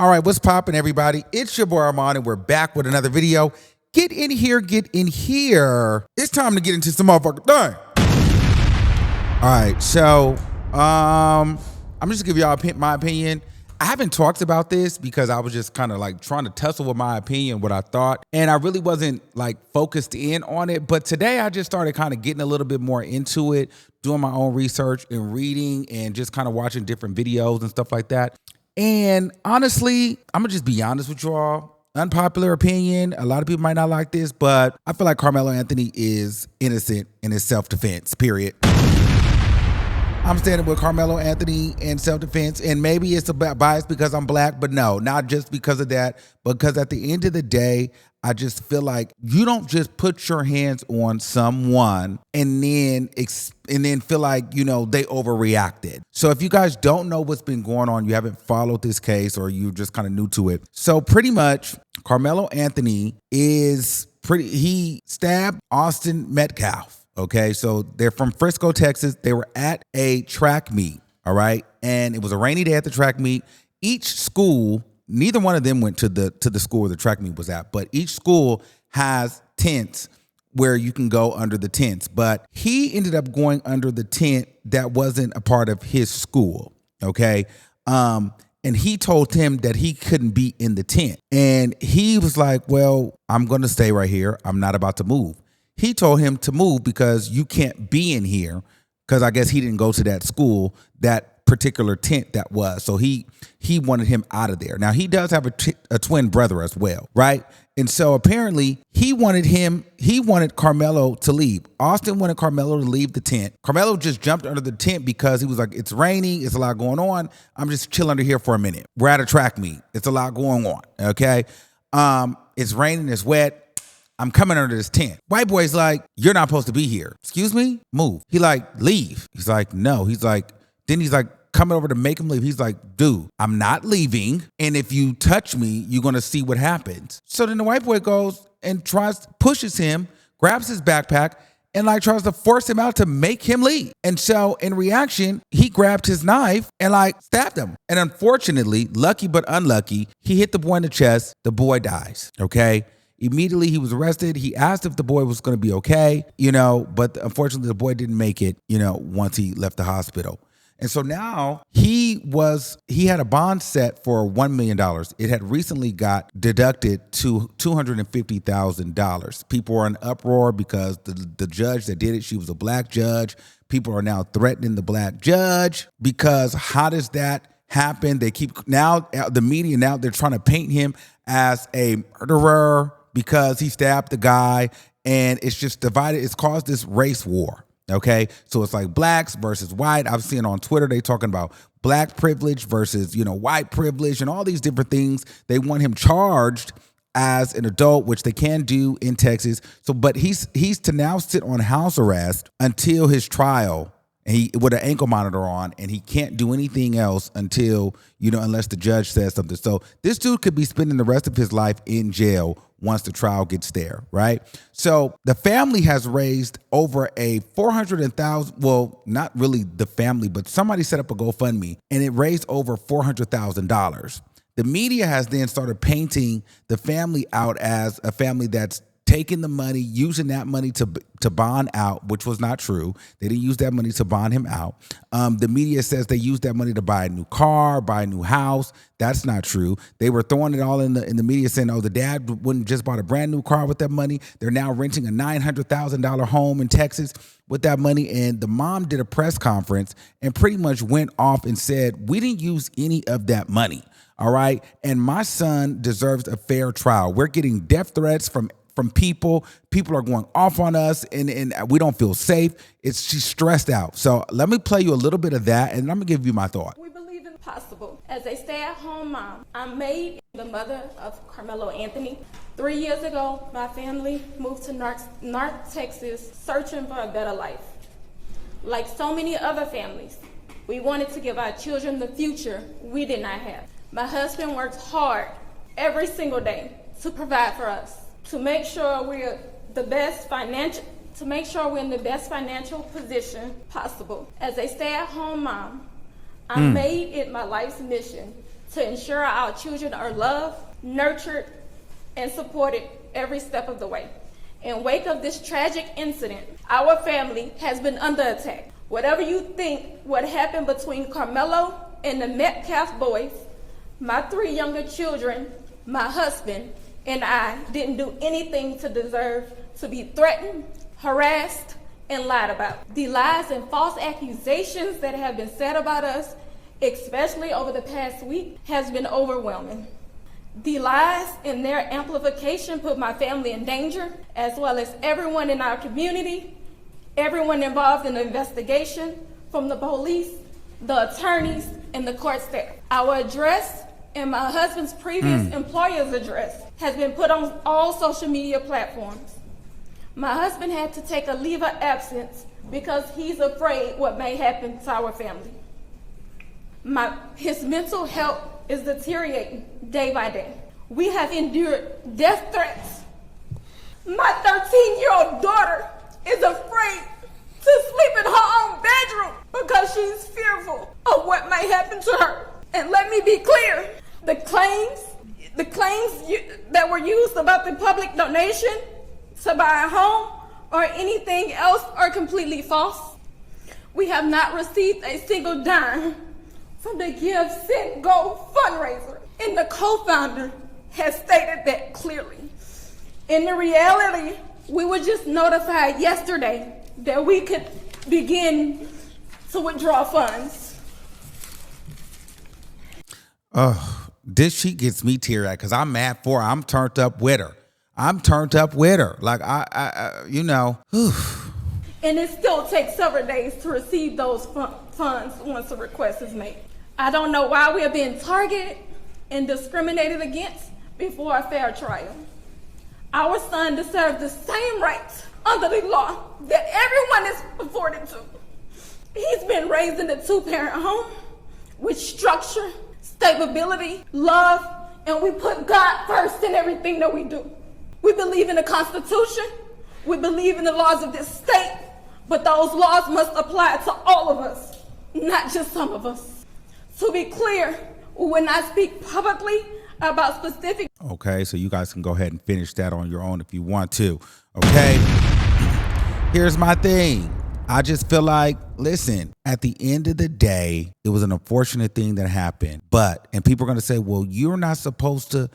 All right, what's poppin', everybody? It's your boy Armon, and we're back with another video. Get in here, get in here. It's time to get into some motherfucking thing. All right, so I'm just gonna give y'all my opinion. I haven't talked about this because I was just kind of like trying to tussle with my opinion, what I thought, and I really wasn't like focused in on it. But today I just started kind of getting a little bit more into it, doing my own research and reading and just kind of watching different videos and stuff like that. And honestly, I'm gonna just be honest with you all. Unpopular opinion. A lot of people might not like this, but I feel like Karmelo Anthony is innocent in his self-defense, period. I'm standing with Karmelo Anthony in self-defense, and maybe it's a bias because I'm black, but no, not just because of that, because at the end of the day, I just feel like you don't just put your hands on someone and then feel like, you know, they overreacted. So if you guys don't know what's been going on, you haven't followed this case, or you're just kind of new to it. So pretty much Karmelo Anthony he stabbed Austin Metcalf. Okay, so they're from Frisco, Texas. They were at a track meet, all right? And it was a rainy day at the track meet. Each school, neither one of them went to the school where the track meet was at, but each school has tents where you can go under the tents. But he ended up going under the tent that wasn't a part of his school, okay? And he told him that he couldn't be in the tent. And he was like, well, I'm going to stay right here. I'm not about to move. He told him to move because you can't be in here, because I guess he didn't go to that school, that particular tent that was. So he wanted him out of there. Now, he does have a twin brother as well, right? And so apparently he wanted Karmelo to leave. Austin wanted Karmelo to leave the tent. Karmelo just jumped under the tent because he was like, it's raining, it's a lot going on. I'm just chilling under here for a minute. We're at a track meet. It's a lot going on, okay? It's raining, it's wet. I'm coming under this tent. White boy's like, you're not supposed to be here. Excuse me? Move. He like, leave. He's like, no. He's like, coming over to make him leave. He's like, dude, I'm not leaving. And if you touch me, you're going to see what happens. So then the white boy goes and pushes him, grabs his backpack, and like tries to force him out to make him leave. And so in reaction, he grabbed his knife and like stabbed him. And unfortunately, lucky but unlucky, he hit the boy in the chest. The boy dies, okay? Immediately, he was arrested. He asked if the boy was going to be okay, but unfortunately, the boy didn't make it, once he left the hospital. And so now he had a bond set for $1 million. It had recently got deducted to $250,000. People are in uproar because the judge that did it, she was a black judge. People are now threatening the black judge because how does that happen? They keep the media now they're trying to paint him as a murderer because he stabbed the guy, and it's just divided. It's caused this race war, okay? So it's like blacks versus white. I've seen on Twitter, they talking about black privilege versus, white privilege and all these different things. They want him charged as an adult, which they can do in Texas. So, but he's to now sit on house arrest until his trial, and he with an ankle monitor on, and he can't do anything else until, unless the judge says something. So this dude could be spending the rest of his life in jail once the trial gets there, right? So the family has raised over a $400,000, well, not really the family, but somebody set up a GoFundMe, and it raised over $400,000. The media has then started painting the family out as a family that's taking the money, using that money to bond out, which was not true. They didn't use that money to bond him out. The media says they used that money to buy a new car, buy a new house. That's not true. They were throwing it all in the media saying, oh, the dad wouldn't just bought a brand new car with that money. They're now renting a $900,000 home in Texas with that money. And the mom did a press conference and pretty much went off and said, we didn't use any of that money. All right. And my son deserves a fair trial. We're getting death threats from people. People are going off on us, and we don't feel safe. She's stressed out. So let me play you a little bit of that, and I'm gonna give you my thought. We believe in possible. As a stay-at-home mom, I'm the mother of Karmelo Anthony. 3 years ago, my family moved to North Texas, searching for a better life. Like so many other families, we wanted to give our children the future we did not have. My husband works hard every single day to provide for us, to make sure we're in the best financial position possible. As a stay-at-home mom, I made it my life's mission to ensure our children are loved, nurtured, and supported every step of the way. In wake of this tragic incident, our family has been under attack. Whatever you think what happened between Karmelo and the Metcalf boys, my 3 younger children, my husband, and I didn't do anything to deserve to be threatened, harassed, and lied about. The lies and false accusations that have been said about us, especially over the past week, has been overwhelming. The lies and their amplification put my family in danger, as well as everyone in our community, everyone involved in the investigation, from the police, the attorneys, and the court staff. Our address and my husband's previous employer's address has been put on all social media platforms. My husband had to take a leave of absence because he's afraid what may happen to our family. His mental health is deteriorating day by day. We have endured death threats. My 13-year-old daughter is afraid to sleep in her own bedroom because she's fearful of what may happen to her. And let me be clear, the claims that were used about the public donation to buy a home or anything else are completely false. We have not received a single dime from the Give, Send, Go fundraiser, and the co-founder has stated that clearly. In the reality, we were just notified yesterday that we could begin to withdraw funds. This shit gets me teary-eyed because I'm mad for her. I'm turned up with her. Like, I you know. And it still takes several days to receive those funds once a request is made. I don't know why we are being targeted and discriminated against before a fair trial. Our son deserves the same rights under the law that everyone is afforded to. He's been raised in a 2-parent home with structure, stability, love, and we put God first in everything that we do. We believe in the Constitution. We believe in the laws of this state, but those laws must apply to all of us, not just some of us. To be clear, we will not speak publicly about specific. Okay, so you guys can go ahead and finish that on your own if you want to. Okay, here's my thing. I just feel like, listen, at the end of the day, it was an unfortunate thing that happened. And people are going to say, well, you're not supposed to,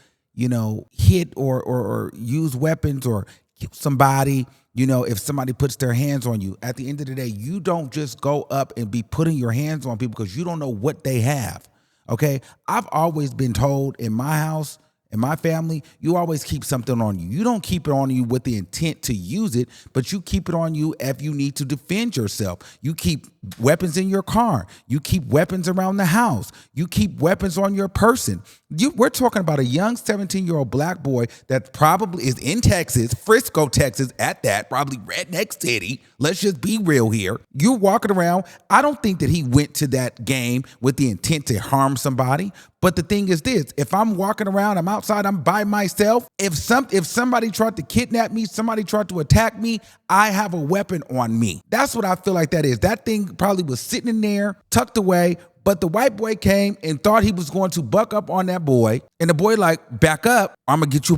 hit or use weapons or kill somebody, if somebody puts their hands on you. At the end of the day, you don't just go up and be putting your hands on people because you don't know what they have. Okay, I've always been told in my house, in my family, you always keep something on you. You don't keep it on you with the intent to use it, but you keep it on you if you need to defend yourself. You keep weapons in your car. You keep weapons around the house. You keep weapons on your person. We're talking about a young 17-year-old black boy that probably is in Texas, Frisco, Texas, at that, probably redneck city. Let's just be real here. You're walking around. I don't think that he went to that game with the intent to harm somebody. But the thing is this, if I'm walking around, I'm outside, I'm by myself, if somebody tried to kidnap me, somebody tried to attack me, I have a weapon on me. That's what I feel like that is. That thing probably was sitting in there, tucked away, but the white boy came and thought he was going to buck up on that boy. And the boy like, back up, I'm gonna get you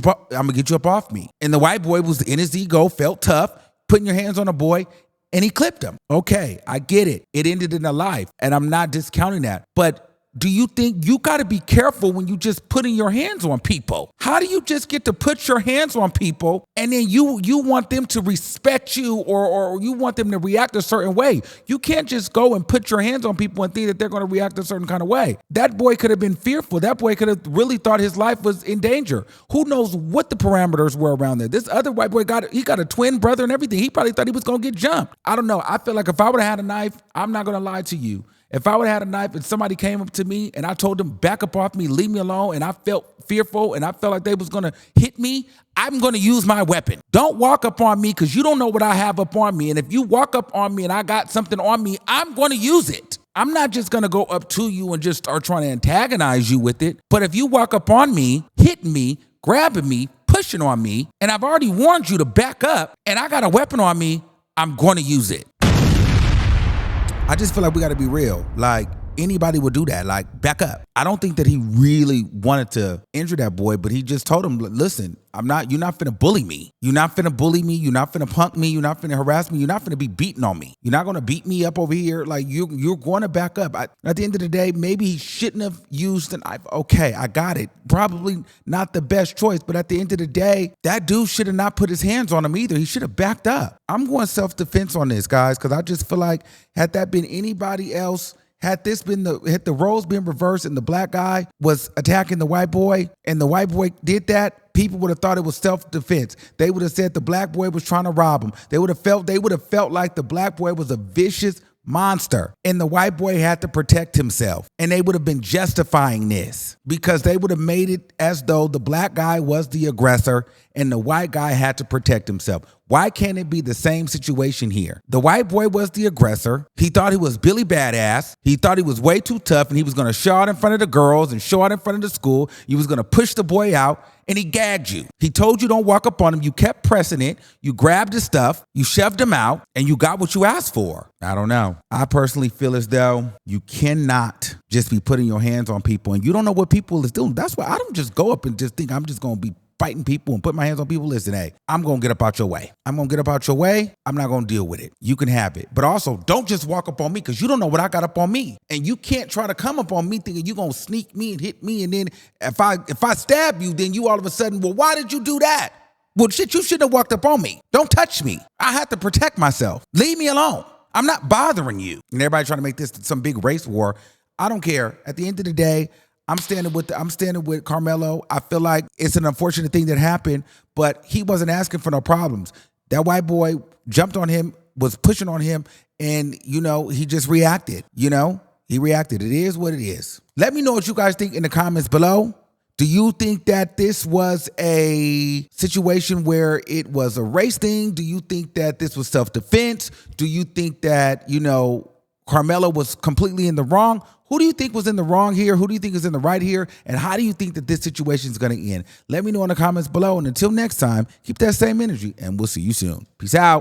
up off me. And the white boy was in his ego, felt tough, putting your hands on a boy, and he clipped him. Okay, I get it. It ended in a life, and I'm not discounting that. But do you think you got to be careful when you just putting your hands on people? How do you just get to put your hands on people and then you want them to respect you or you want them to react a certain way? You can't just go and put your hands on people and think that they're going to react a certain kind of way. That boy could have been fearful. That boy could have really thought his life was in danger. Who knows what the parameters were around there? This other white boy got a twin brother and everything. He probably thought he was going to get jumped. I don't know. I feel like if I would have had a knife, I'm not going to lie to you. If I would have had a knife and somebody came up to me and I told them, back up off me, leave me alone, and I felt fearful and I felt like they was going to hit me, I'm going to use my weapon. Don't walk up on me because you don't know what I have up on me. And if you walk up on me and I got something on me, I'm going to use it. I'm not just going to go up to you and just start trying to antagonize you with it. But if you walk up on me, hitting me, grabbing me, pushing on me, and I've already warned you to back up and I got a weapon on me, I'm going to use it. I just feel like we got to be real. Like, anybody would do that. Like, back up. I don't think that he really wanted to injure that boy, but he just told him, listen, you're not finna bully me. You're not finna bully me. You're not finna punk me. You're not finna harass me. You're not finna be beating on me. You're not gonna beat me up over here. Like, you're going to back up. At the end of the day, maybe he shouldn't have used a knife. Okay, I got it. Probably not the best choice, but at the end of the day, that dude should have not put his hands on him either. He should have backed up. I'm going self-defense on this, guys, because I just feel like had that been anybody else, had the roles been reversed and the black guy was attacking the white boy and the white boy did that, people would have thought it was self-defense. They would have said the black boy was trying to rob him. They would have felt like the black boy was a vicious monster and the white boy had to protect himself. And they would have been justifying this because they would have made it as though the black guy was the aggressor and the white guy had to protect himself. Why can't it be the same situation here? The white boy was the aggressor. He thought he was Billy Badass. He thought he was way too tough and he was going to show out in front of the girls and show out in front of the school. He was going to push the boy out and he gagged you. He told you don't walk up on him. You kept pressing it. You grabbed his stuff. You shoved him out and you got what you asked for. I don't know. I personally feel as though you cannot just be putting your hands on people and you don't know what people is doing. That's why I don't just go up and just think I'm just going to be fighting people and put my hands on people. Listen, hey, I'm going to get up out your way. I'm going to get up out your way. I'm not going to deal with it. You can have it. But also, don't just walk up on me because you don't know what I got up on me. And you can't try to come up on me thinking you're going to sneak me and hit me. And then if I stab you, then you all of a sudden, well, why did you do that? Well, shit, you shouldn't have walked up on me. Don't touch me. I have to protect myself. Leave me alone. I'm not bothering you. And everybody trying to make this some big race war. I don't care. At the end of the day, I'm standing with Karmelo. I feel like it's an unfortunate thing that happened, but he wasn't asking for no problems. That white boy jumped on him, was pushing on him, and, he just reacted. He reacted. It is what it is. Let me know what you guys think in the comments below. Do you think that this was a situation where it was a race thing? Do you think that this was self-defense? Do you think that, Karmelo was completely in the wrong? Who do you think was in the wrong here? Who do you think is in the right here? And how do you think that this situation is going to end? Let me know in the comments below. And until next time, keep that same energy and we'll see you soon. Peace out.